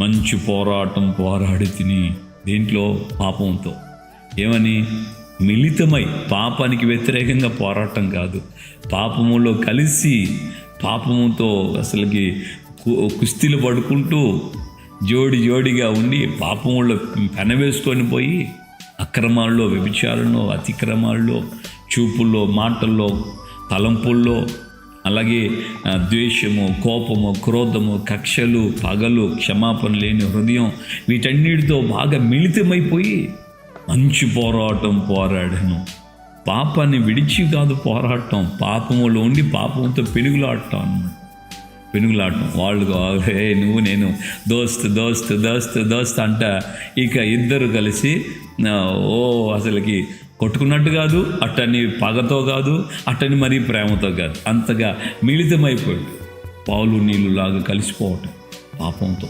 మంచి పోరాటం పోరాడి తిని దేంట్లో? పాపంతో. ఏమని? మిళితమై. పాపానికి వ్యతిరేకంగా పోరాటం కాదు, పాపములో కలిసి పాపముతో అసలుకి కుస్తీలు పడుకుంటూ జోడిగా ఉండి పాపములో పెనవేసుకొని పోయి అక్రమాల్లో, వ్యభిచారంలో, అతిక్రమాల్లో, చూపుల్లో, మాటల్లో, తలంపుల్లో, అలాగే ద్వేషము, కోపము, క్రోధము, కక్షలు, పగలు, క్షమాపణ లేని హృదయం, వీటన్నిటితో బాగా మిళితమైపోయి మంచి పోరాటం పోరాడాను. పాపాన్ని విడిచి కాదు పోరాటం, పాపములో ఉండి పాపంతో పెనుగులాడటం అన్నమాట. పెనుగులాడటం. వాళ్ళు నువ్వు నేను దోస్త్ అంట. ఇక ఇద్దరు కలిసి అసలుకి కొట్టుకున్నట్టు కాదు, అట్టని పగతో కాదు, అట్టని మరీ ప్రేమతో కాదు, అంతగా మిళితమైపోయాడు. పాలు నీళ్ళు లాగా కలిసిపోవటం పాపంతో.